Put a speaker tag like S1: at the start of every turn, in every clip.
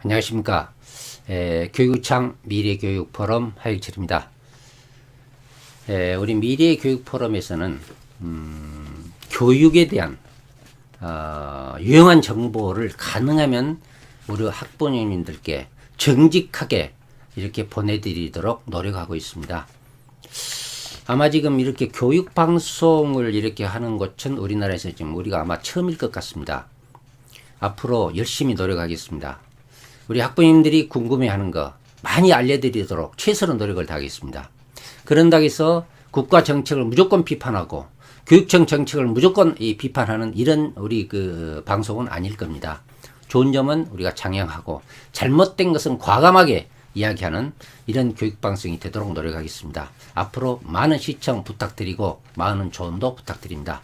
S1: 안녕하십니까. 교육창 미래교육포럼 하익철입니다. 우리 미래교육포럼에서는 교육에 대한 유용한 정보를 가능하면 우리 학부모님들께 정직하게 이렇게 보내드리도록 노력하고 있습니다. 아마 지금 이렇게 교육방송을 이렇게 하는 곳은 우리나라에서 지금 우리가 아마 처음일 것 같습니다. 앞으로 열심히 노력하겠습니다. 우리 학부모님들이 궁금해하는 거 많이 알려드리도록 최선의 노력을 다하겠습니다. 그런다고 해서 국가 정책을 무조건 비판하고 교육청 정책을 무조건 비판하는 이런 우리 그 방송은 아닐 겁니다. 좋은 점은 우리가 장양하고 잘못된 것은 과감하게 이야기하는 이런 교육방송이 되도록 노력하겠습니다. 앞으로 많은 시청 부탁드리고 많은 조언도 부탁드립니다.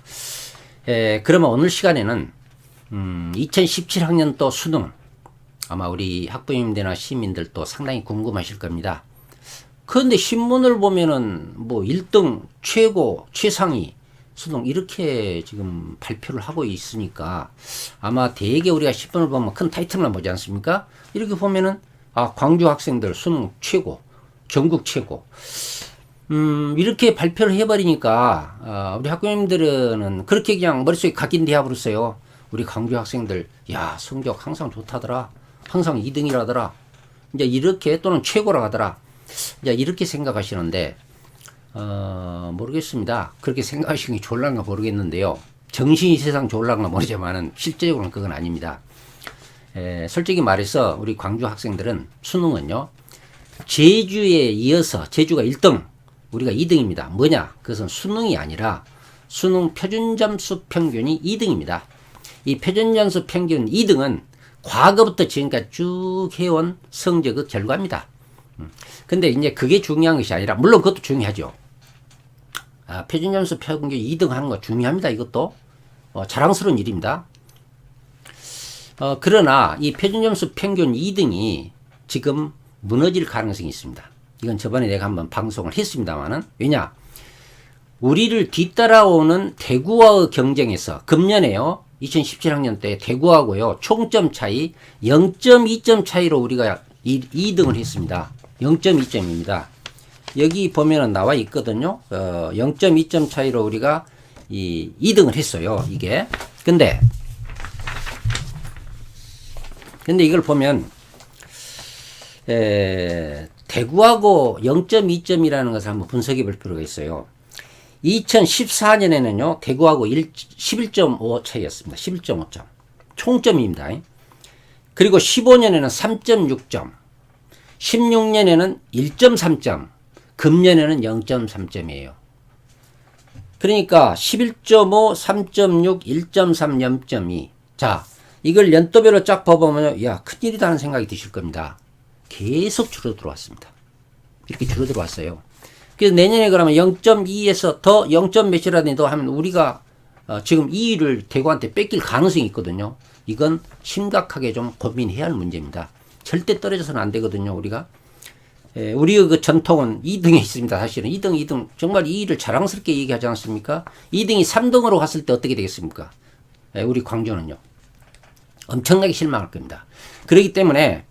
S1: 그러면 오늘 시간에는 2017학년도 수능 아마 우리 학부모님들이나 시민들도 상당히 궁금하실 겁니다. 그런데 신문을 보면은 뭐 1등, 최고, 최상위, 수능 이렇게 지금 발표를 하고 있으니까 아마 대개 우리가 신문을 보면 큰 타이틀만 보지 않습니까? 이렇게 보면은 광주 학생들 수능 최고, 전국 최고. 이렇게 발표를 해버리니까 우리 학부모님들은 그렇게 그냥 머릿속에 각인돼 버렸어요. 우리 광주 학생들 성적 항상 좋다더라. 항상 2등이라더라. 이제 이렇게 또는 최고라 하더라. 이제 이렇게 생각하시는데 모르겠습니다. 그렇게 생각하시는 게 좋을란가 모르겠는데요. 정신이 세상 좋을란가 모르지만은 실제적으로는 그건 아닙니다. 솔직히 말해서 우리 광주 학생들은 수능은요. 제주에 이어서 제주가 1등, 우리가 2등입니다. 뭐냐? 그것은 수능이 아니라 수능 표준점수 평균이 2등입니다. 이 표준점수 평균 2등은 과거부터 지금까지 쭉 해온 성적의 결과입니다. 근데 이제 그게 중요한 것이 아니라, 물론 그것도 중요하죠. 표준점수 평균 2등 하는 거 중요합니다. 이것도. 자랑스러운 일입니다. 그러나 이 표준점수 평균 2등이 지금 무너질 가능성이 있습니다. 이건 저번에 내가 한번 방송을 했습니다만은, 왜냐? 우리를 뒤따라오는 대구와의 경쟁에서 금년에요. 2017학년 때 대구하고요. 총점 차이 0.2점 차이로 우리가 2등을 했습니다. 0.2점입니다. 여기 보면은 나와 있거든요. 0.2점 차이로 우리가 2등을 했어요. 이게. 근데 이걸 보면 대구하고 0.2점이라는 것을 한번 분석해 볼 필요가 있어요. 2014년에는요, 대구하고 11.5 차이였습니다. 11.5점. 총점입니다. 그리고 15년에는 3.6점, 16년에는 1.3점, 금년에는 0.3점이에요. 그러니까 11.5, 3.6, 1.3, 0.2. 자, 이걸 연도별로 쫙 봐보면, 큰일이다 하는 생각이 드실 겁니다. 계속 줄어들어왔습니다. 이렇게 줄어들어왔어요. 그래서 내년에 그러면 0.2에서 더 0점 몇이라도 하면 우리가 지금 2위를 대구한테 뺏길 가능성이 있거든요. 이건 심각하게 좀 고민해야 할 문제입니다. 절대 떨어져서는 안 되거든요. 우리가. 우리의 그 전통은 2등에 있습니다. 사실은 2등 정말 2위를 자랑스럽게 얘기하지 않습니까? 2등이 3등으로 갔을 때 어떻게 되겠습니까? 우리 광주는요. 엄청나게 실망할 겁니다. 그렇기 때문에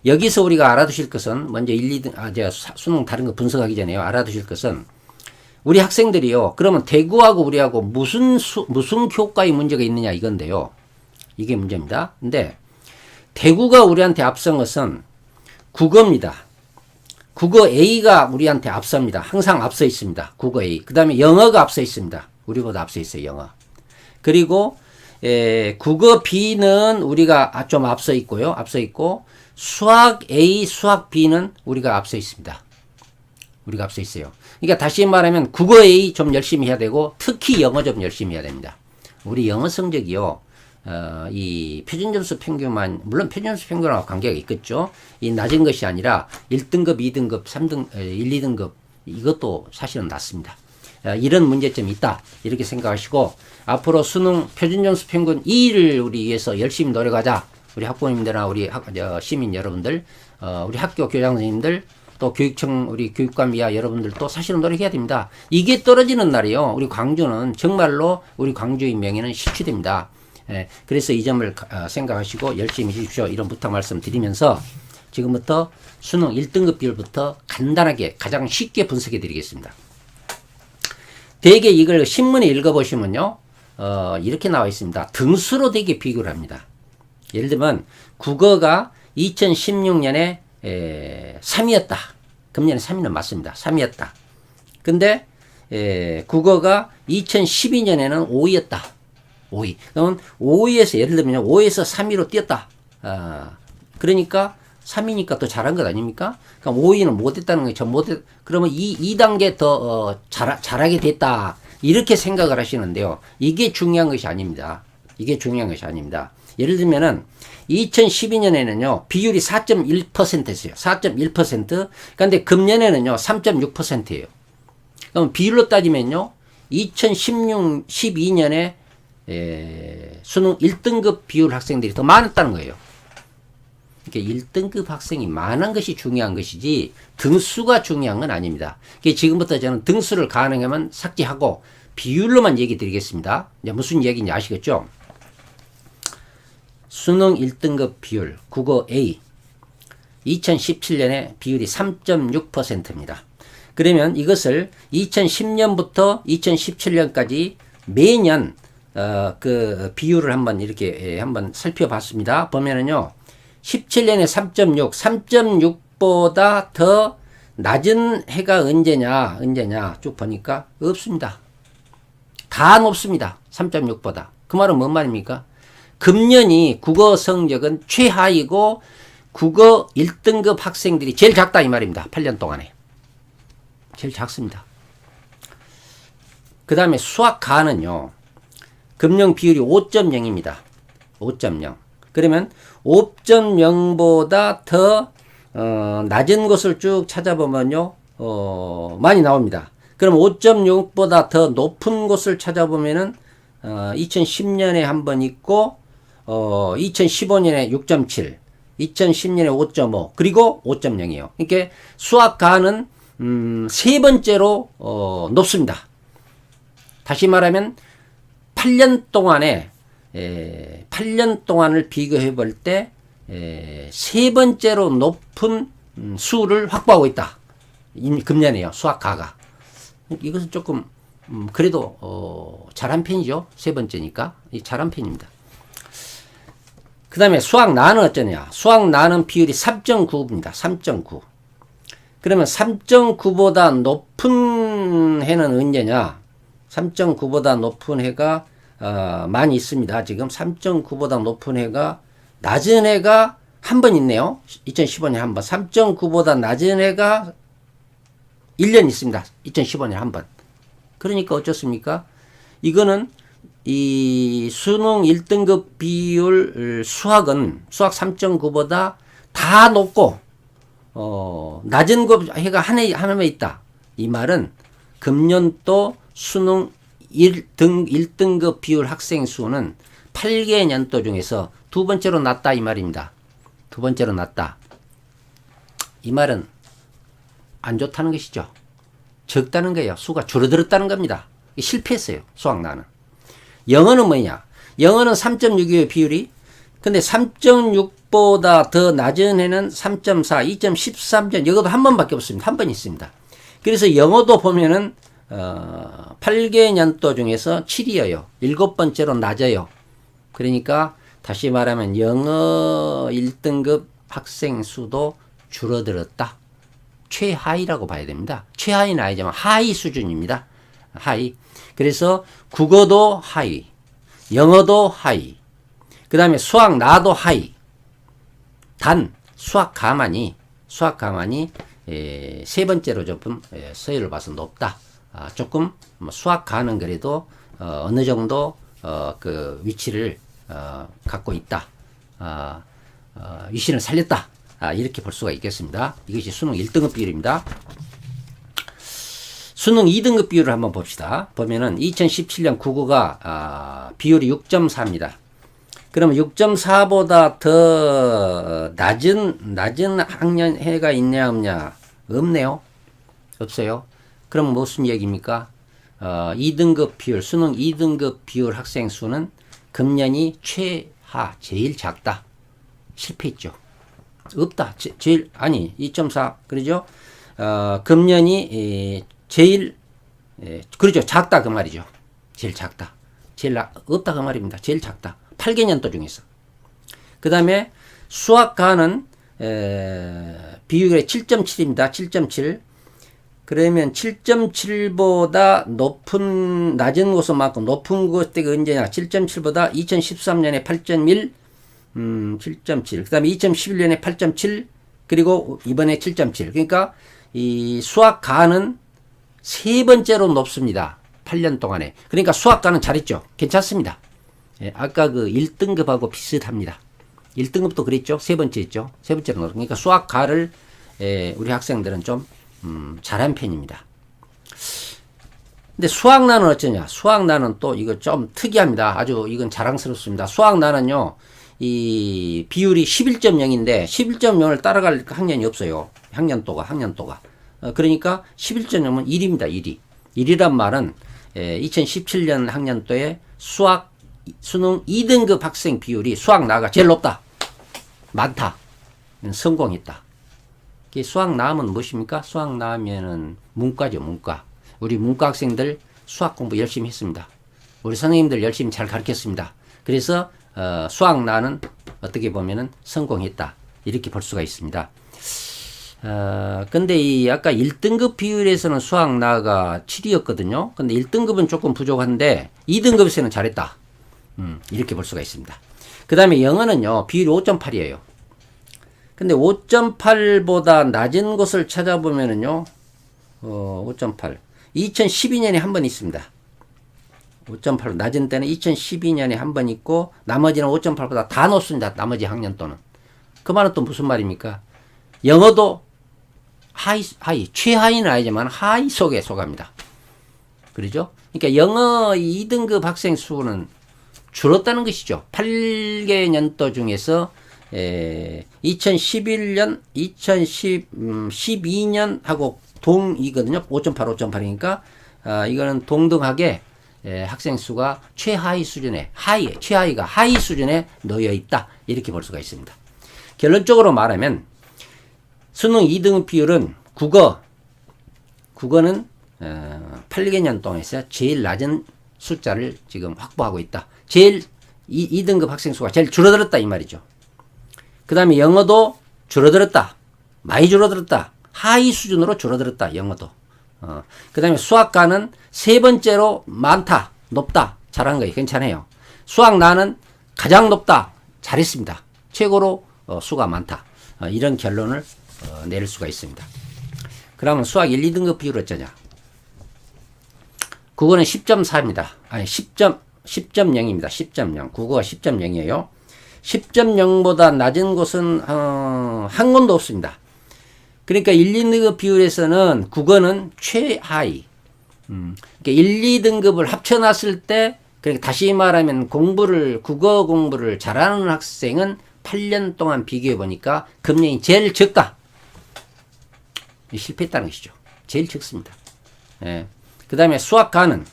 S1: 여기서 우리가 알아두실 것은 먼저 1, 2등, 제가 수능 다른 거 분석하기 전에요. 알아두실 것은 우리 학생들이요. 그러면 대구하고 우리하고 무슨 교과의 문제가 있느냐 이건데요. 이게 문제입니다. 근데 대구가 우리한테 앞선 것은 국어입니다. 국어 A가 우리한테 앞섭니다. 항상 앞서 있습니다. 국어 A. 그 다음에 영어가 앞서 있습니다. 우리보다 앞서 있어요. 영어. 그리고 국어 B는 우리가 좀 앞서 있고요. 앞서 있고 수학 A, 수학 B는 우리가 앞서 있습니다. 우리가 앞서 있어요. 그러니까 다시 말하면 국어 A 좀 열심히 해야 되고 특히 영어 좀 열심히 해야 됩니다. 우리 영어 성적이요. 이 표준점수 평균만, 물론 표준점수 평균하고 관계가 있겠죠. 이 낮은 것이 아니라 1등급, 2등급, 3등, 1, 2등급 이것도 사실은 낮습니다. 이런 문제점이 있다. 이렇게 생각하시고 앞으로 수능 표준점수 평균 2위를 우리 위해서 열심히 노력하자. 우리 학부모님들이나 우리 시민 여러분들, 우리 학교 교장 선생님들, 또 교육청 우리 교육감 이하 여러분들도 사실은 노력해야 됩니다. 이게 떨어지는 날이요. 우리 광주는 정말로 우리 광주의 명예는 실추됩니다. 그래서 이 점을 생각하시고 열심히 해주십시오. 이런 부탁 말씀 드리면서 지금부터 수능 1등급 비율부터 간단하게 가장 쉽게 분석해 드리겠습니다. 대개 이걸 신문에 읽어보시면요, 이렇게 나와 있습니다. 등수로 대개 비교를 합니다. 예를 들면 국어가 2016년에 3위였다. 금년에 3위는 맞습니다. 3위였다. 근데 국어가 2012년에는 5위였다. 5위. 그러면 5위에서 예를 들면 5위에서 3위로 뛰었다. 그러니까 3위니까 더 잘한 것 아닙니까? 그럼 5위는 못했다는 거죠. 그러면 2단계 더 잘하게 됐다. 이렇게 생각을 하시는데요. 이게 중요한 것이 아닙니다. 이게 중요한 것이 아닙니다. 예를 들면은 2012년에는요, 비율이 4.1%였어요. 4.1%. 그런데 금년에는요, 3.6%예요. 그럼 비율로 따지면요, 12년에 수능 1등급 비율 학생들이 더 많았다는 거예요. 그러니까 1등급 학생이 많은 것이 중요한 것이지 등수가 중요한 건 아닙니다. 그러니까 지금부터 저는 등수를 가능하면 삭제하고 비율로만 얘기 드리겠습니다. 이제 무슨 얘기인지 아시겠죠? 수능 1등급 비율 국어 A 2017년에 비율이 3.6%입니다. 그러면 이것을 2010년부터 2017년까지 매년 그 비율을 한번 이렇게 한번 살펴봤습니다. 보면은요, 17년에 3.6, 3.6보다 더 낮은 해가 언제냐 쭉 보니까 없습니다. 다 높습니다. 3.6보다. 그 말은 뭔 말입니까? 금년이 국어 성적은 최하이고 국어 1등급 학생들이 제일 작다 이 말입니다. 8년 동안에. 제일 작습니다. 그 다음에 수학가는요, 금년 비율이 5.0입니다. 5.0. 그러면 5.0보다 더 낮은 것을 쭉 찾아보면요, 많이 나옵니다. 그럼 5.6보다 더 높은 곳을 찾아보면은 2010년에 한 번 있고 2015년에 6.7, 2010년에 5.5, 그리고 5.0이에요. 그러니까 수학가는 세 번째로 높습니다. 다시 말하면 8년 동안에 8년 동안을 비교해 볼 때 세 번째로 높은 수를 확보하고 있다. 금년에요. 수학가가. 이것은 조금 그래도 잘한 편이죠. 세 번째니까 잘한 편입니다. 그 다음에 수학나는 어쩌냐. 수학나는 비율이 3.9입니다. 3.9. 그러면 3.9보다 높은 해는 언제냐. 3.9보다 높은 해가 많이 있습니다. 지금 3.9보다 높은 해가, 낮은 해가 한 번 있네요. 2015년에 한 번. 3.9보다 낮은 해가 1년 있습니다. 2015년에 한 번. 그러니까 어쩌습니까? 이거는 이 수능 1등급 비율 수학은 수학 3.9보다 다 높고 낮은 해가 하나만 있다. 이 말은 금년도 수능 1등급 비율 학생 수는 8개 년도 중에서 두 번째로 낮다 이 말입니다. 두 번째로 낮다. 이 말은 안 좋다는 것이죠. 적다는 거예요. 수가 줄어들었다는 겁니다. 실패했어요. 수학나는. 영어는 뭐냐? 영어는 3.6이에요. 비율이. 근데 3.6보다 더 낮은 해는 3.4, 2.13점, 이것도 한 번밖에 없습니다. 한 번 있습니다. 그래서 영어도 보면은 8개 년도 중에서 7이에요. 7번째로 낮아요. 그러니까 다시 말하면 영어 1등급 학생 수도 줄어들었다. 최하위라고 봐야 됩니다. 최하위는 아니지만 하위 수준입니다. 하위. 그래서 국어도 하위, 영어도 하위, 그 다음에 수학나도 하위. 단 수학가만이 세 번째로 조금 서열을 봐서 높다. 조금 수학가는 그래도 어느 정도 그 위치를 갖고 있다. 위신을 살렸다. 이렇게 볼 수가 있겠습니다. 이것이 수능 1등급 비율입니다. 수능 2등급 비율을 한번 봅시다. 보면은 2017년 국어가 비율이 6.4입니다. 그러면 6.4보다 더 낮은 학년 해가 있냐 없냐? 없네요. 없어요. 그럼 무슨 얘기입니까? 2등급 비율, 수능 2등급 비율 학생 수는 금년이 최하, 제일 작다. 실패했죠. 없다. 제일, 아니, 2.4. 그러죠? 금년이 제일, 그러죠. 작다. 그 말이죠. 제일 작다. 없다. 그 말입니다. 제일 작다. 8개년도 중에서. 그 다음에 수학가는 비율이 7.7입니다. 7.7. 그러면 7.7보다 낮은 곳만큼 높은 곳대가 언제냐? 7.7보다 2013년에 8.1, 7.7. 그 다음에 2011년에 8.7, 그리고 이번에 7.7. 그러니까 이 수학가는 세 번째로 높습니다. 8년 동안에. 그러니까 수학가는 잘했죠. 괜찮습니다. 예, 아까 그 1등급하고 비슷합니다. 1등급도 그랬죠. 세 번째 있죠. 세 번째로 높습니다. 그러니까 수학가를 우리 학생들은 좀 잘한 편입니다. 근데 수학나는 어쩌냐? 수학나는 또 이거 좀 특이합니다. 아주 이건 자랑스럽습니다. 수학나는요, 이 비율이 11.0인데 11.0을 따라갈 학년이 없어요. 학년도가. 그러니까 11.0은 1입니다. 1이. 1이란 말은 2017년 학년도에 수능 2등급 학생 비율이 수학나가 제일 높다. 많다. 성공했다. 수학나면 무엇입니까? 수학나면은 문과죠, 문과. 우리 문과 학생들 수학 공부 열심히 했습니다. 우리 선생님들 열심히 잘 가르쳤습니다. 그래서 수학나는 어떻게 보면은 성공했다. 이렇게 볼 수가 있습니다. 근데 이 아까 1등급 비율에서는 수학나가 7이었거든요. 근데 1등급은 조금 부족한데 2등급에서는 잘했다. 이렇게 볼 수가 있습니다. 그 다음에 영어는요, 비율이 5.8이에요. 근데 5.8보다 낮은 곳을 찾아보면은요, 5.8. 2012년에 한 번 있습니다. 5.8 낮은 때는 2012년에 한 번 있고, 나머지는 5.8보다 다 높습니다. 나머지 학년도는. 그 말은 또 무슨 말입니까? 영어도 하이, 최하위는 아니지만 하위 속에 속합니다. 그러죠? 그러니까 영어 2등급 학생 수는 줄었다는 것이죠. 8개 년도 중에서 2011년, 2012년하고 동이거든요. 5.8이니까, 이거는 동등하게, 학생 수가 최하위 수준에, 최하위가 하위 수준에 놓여 있다. 이렇게 볼 수가 있습니다. 결론적으로 말하면, 수능 2등급 비율은 국어는, 8개년 동안에서 제일 낮은 숫자를 지금 확보하고 있다. 2등급 학생 수가 제일 줄어들었다. 이 말이죠. 그 다음에 영어도 줄어들었다. 많이 줄어들었다. 하위 수준으로 줄어들었다. 영어도. 그 다음에 수학가는 세 번째로 많다. 높다. 잘한 거예요. 괜찮아요. 수학나는 가장 높다. 잘했습니다. 최고로 수가 많다. 이런 결론을 내릴 수가 있습니다. 그러면 수학 1, 2등급 비율 어쩌냐? 국어는 10.4입니다. 아니 10.0입니다. 10.0. 국어가 10.0이에요. 10.0보다 낮은 곳은 한 곳도 없습니다. 그러니까 1, 2등급 비율에서는 국어는 최하위. 그러니까 1, 2등급을 합쳐놨을 때, 그러니까 다시 말하면 국어 공부를 잘하는 학생은 8년 동안 비교해 보니까 금년이 제일 적다. 실패했다는 것이죠. 제일 적습니다. 예. 그 다음에 수학가는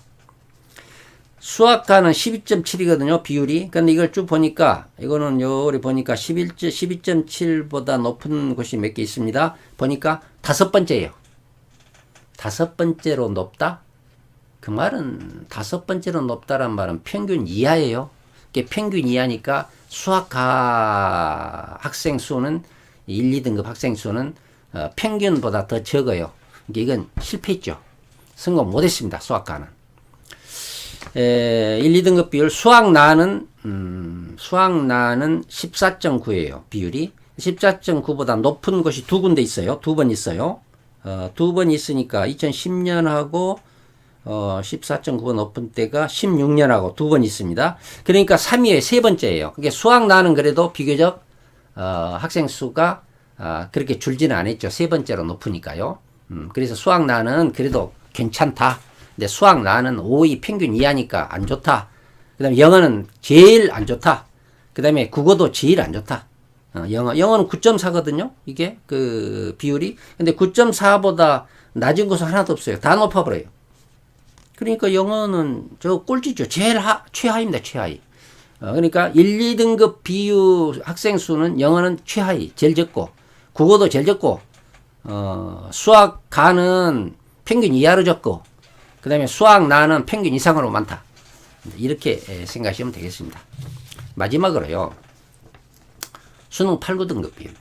S1: 12.7이거든요, 비율이. 근데 이걸 쭉 보니까, 이거는 요리 보니까 12.7보다 높은 곳이 몇 개 있습니다. 보니까 5번째예요. 5번째로 높다? 그 말은 5번째로 높다란 말은 평균 이하예요. 평균 이하니까 수학가 학생 수는 1, 2등급 학생 수는 평균보다 더 적어요. 이건 실패했죠. 성공 못했습니다. 수학가는. 1, 2등급 비율 수학나는 14.9예요. 비율이 14.9보다 높은 곳이 두 군데 있어요. 두 번 있어요. 두 번 있으니까 2010년하고 14.9가 높은 때가 16년하고 두 번 있습니다. 그러니까 3위에 세 번째예요. 그게 수학나는 그래도 비교적 학생 수가 그렇게 줄지는 않았죠. 세 번째로 높으니까요. 그래서 수학나는 그래도 괜찮다. 근데 수학나는 5위 평균 이하니까 안 좋다. 그 다음에 영어는 제일 안 좋다. 그 다음에 국어도 제일 안 좋다. 영어는 9.4거든요. 이게 그 비율이. 근데 9.4보다 낮은 곳은 하나도 없어요. 다 높아버려요. 그러니까 영어는 저 꼴찌죠. 제일 최하입니다. 최하위. 그러니까 1, 2등급 비유 학생 수는 영어는 최하위, 제일 적고, 국어도 제일 적고, 수학 가는 평균 이하로 적고, 그 다음에 수학 나는 평균 이상으로 많다. 이렇게 생각하시면 되겠습니다. 마지막으로요. 수능 8, 9등급 비율.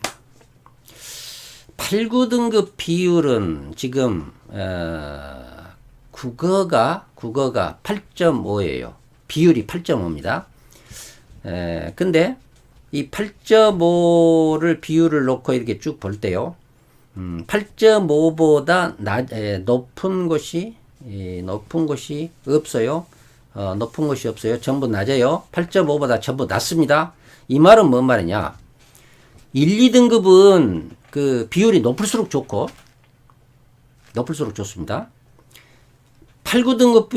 S1: 8, 9등급 비율은 지금 국어가 8.5예요. 비율이 8.5입니다. 근데 이 8.5를 비율을 놓고 이렇게 쭉 볼 때요. 8.5보다 높은 것이 없어요. 높은 것이 없어요. 전부 낮아요. 8.5보다 전부 낮습니다. 이 말은 뭔 말이냐? 1, 2등급은 그 비율이 높을수록 좋고, 높을수록 좋습니다. 8, 9등급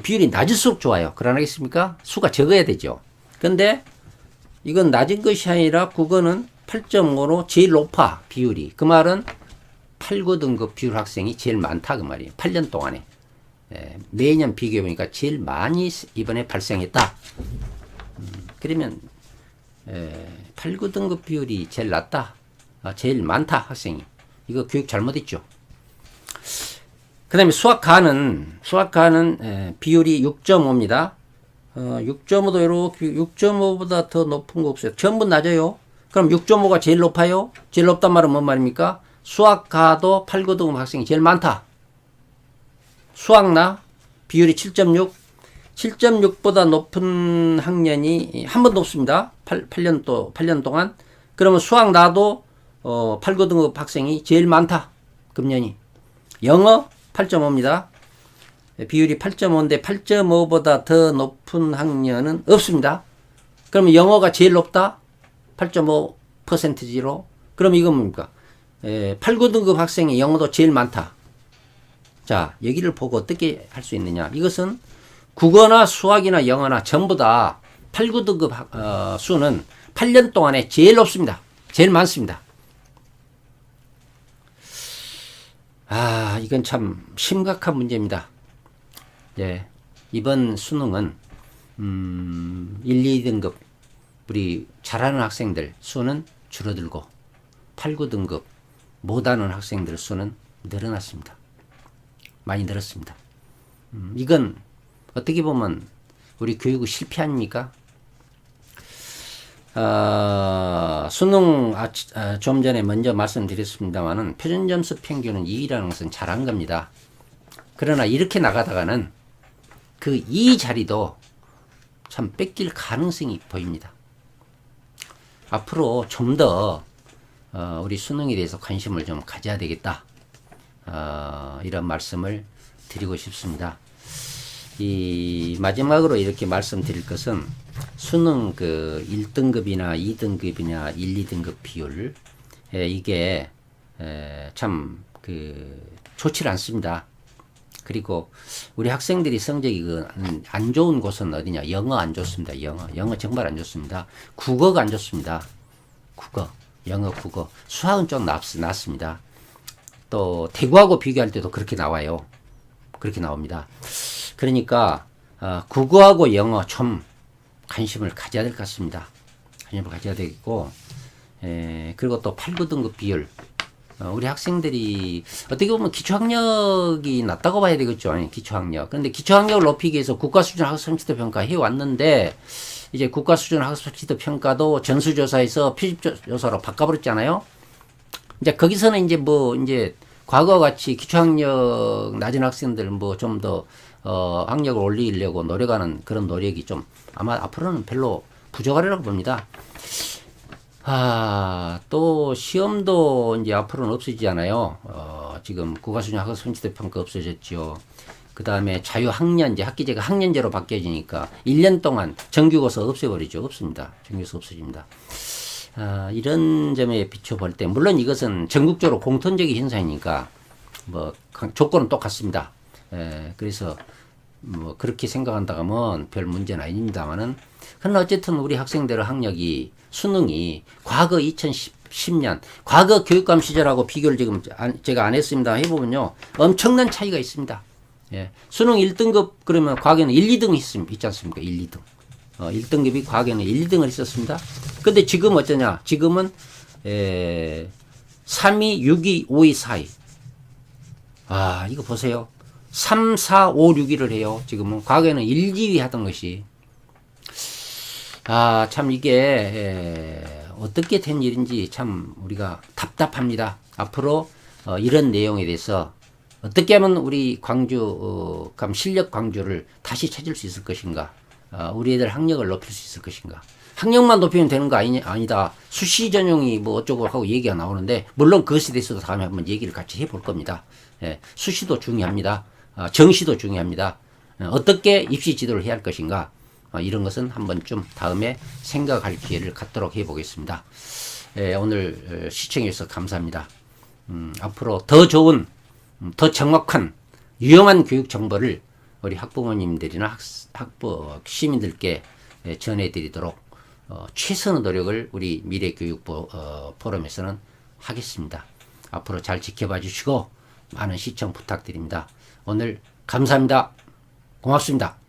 S1: 비율이 낮을수록 좋아요. 그러나겠습니까? 수가 적어야 되죠. 근데 이건 낮은 것이 아니라 국어는 8.5로 제일 높아, 비율이. 그 말은 8, 9등급 비율 학생이 제일 많다, 그 말이에요. 8년 동안에. 매년 비교해보니까 제일 많이 이번에 발생했다. 그러면 8, 9등급 비율이 제일 낮다. 제일 많다, 학생이. 이거 교육 잘못했죠. 그 다음에 수학가는 비율이 6.5입니다. 6.5도 이렇게 6.5보다 더 높은 거 없어요. 전부 낮아요. 그럼 6.5가 제일 높아요? 제일 높단 말은 뭔 말입니까? 수학가도 8, 9등급 학생이 제일 많다. 수학나 비율이 7.6, 7.6보다 높은 학년이 한 번도 없습니다. 8년 동안. 그러면 수학나도 8, 9등급 학생이 제일 많다. 금년이. 영어 8.5입니다. 비율이 8.5인데 8.5보다 더 높은 학년은 없습니다. 그러면 영어가 제일 높다? 8.5%로. 그럼 이건 뭡니까? 8, 9등급 학생이 영어도 제일 많다. 자, 여기를 보고 어떻게 할 수 있느냐. 이것은 국어나 수학이나 영어나 전부 다 8, 9등급 수는 8년 동안에 제일 높습니다. 제일 많습니다. 이건 참 심각한 문제입니다. 네, 이번 수능은 1, 2등급 우리 잘하는 학생들 수는 줄어들고 8, 9등급 못하는 학생들 수는 늘어났습니다. 많이 늘었습니다. 이건 어떻게 보면 우리 교육의 실패 아닙니까? 수능 좀 전에 먼저 말씀드렸습니다만은 표준점수 평균은 2라는 것은 잘한 겁니다. 그러나 이렇게 나가다가는 그 2 자리도 참 뺏길 가능성이 보입니다. 앞으로 좀 더 우리 수능에 대해서 관심을 좀 가져야 되겠다. 이런 말씀을 드리고 싶습니다. 이 마지막으로 이렇게 말씀드릴 것은 수능 그 1등급이나 2등급이나 1, 2등급 비율 이게 참 그 좋지 않습니다. 그리고 우리 학생들이 성적이 안 좋은 곳은 어디냐? 영어 안 좋습니다. 영어 정말 안 좋습니다. 국어가 안 좋습니다. 영어, 국어. 수학은 좀 낮습니다. 또 대구하고 비교할 때도 그렇게 나와요. 그렇게 나옵니다. 그러니까 국어하고 영어 좀 관심을 가져야 될 것 같습니다. 관심을 가져야 되겠고, 그리고 또 8, 9등급 비율. 우리 학생들이 어떻게 보면 기초학력이 낮다고 봐야 되겠죠. 기초학력. 그런데 기초학력을 높이기 위해서 국가수준 학습성취도 평가 해왔는데 이제 국가수준 학습성취도 평가도 전수조사에서 표집조사로 바꿔버렸잖아요. 이제 거기서는 이제 과거와 같이 기초학력 낮은 학생들 좀 더 학력을 올리려고 노력하는 그런 노력이 좀 아마 앞으로는 별로 부족하리라고 봅니다. 또 시험도 이제 앞으로는 없어지잖아요. 지금 국가수준 학습성취도 평가 없어졌죠. 그 다음에 자유학년제, 학기제가 학년제로 바뀌어지니까 1년 동안 정규고사 없애버리죠. 없습니다. 정규고사 없어집니다. 이런 점에 비춰볼 때, 물론 이것은 전국적으로 공통적인 현상이니까, 조건은 똑같습니다. 그래서, 그렇게 생각한다 하면 별 문제는 아닙니다만은, 그러나 어쨌든 우리 학생들의 학력이, 수능이, 과거 2010년, 과거 교육감 시절하고 비교를 지금 제가 안 했습니다. 해보면요. 엄청난 차이가 있습니다. 수능 1등급, 그러면 과거에는 1, 2등 있지 않습니까? 1, 2등. 1등급이 과거에는 1등을 했었습니다. 근데 지금 어쩌냐? 지금은 3위, 6위, 5위, 4위. 아, 이거 보세요. 3, 4, 5, 6위를 해요. 지금은. 과거에는 1, 2위 하던 것이. 아, 참 이게 어떻게 된 일인지 참 우리가 답답합니다. 앞으로 이런 내용에 대해서 어떻게 하면 우리 광주 실력 광주를 다시 찾을 수 있을 것인가? 우리 애들 학력을 높일 수 있을 것인가? 학력만 높이면 되는 거 아니다. 수시 전형이 뭐 어쩌고 하고 얘기가 나오는데, 물론 그것에 대해서도 다음에 한번 얘기를 같이 해볼 겁니다. 예, 수시도 중요합니다. 정시도 중요합니다. 어떻게 입시 지도를 해야 할 것인가? 이런 것은 한번 좀 다음에 생각할 기회를 갖도록 해보겠습니다. 예, 오늘 시청해 주셔서 감사합니다. 앞으로 더 좋은, 더 정확한, 유용한 교육 정보를 우리 학부모님들이나 시민들께 전해드리도록 최선의 노력을 우리 미래교육부 포럼에서는 하겠습니다. 앞으로 잘 지켜봐 주시고 많은 시청 부탁드립니다. 오늘 감사합니다. 고맙습니다.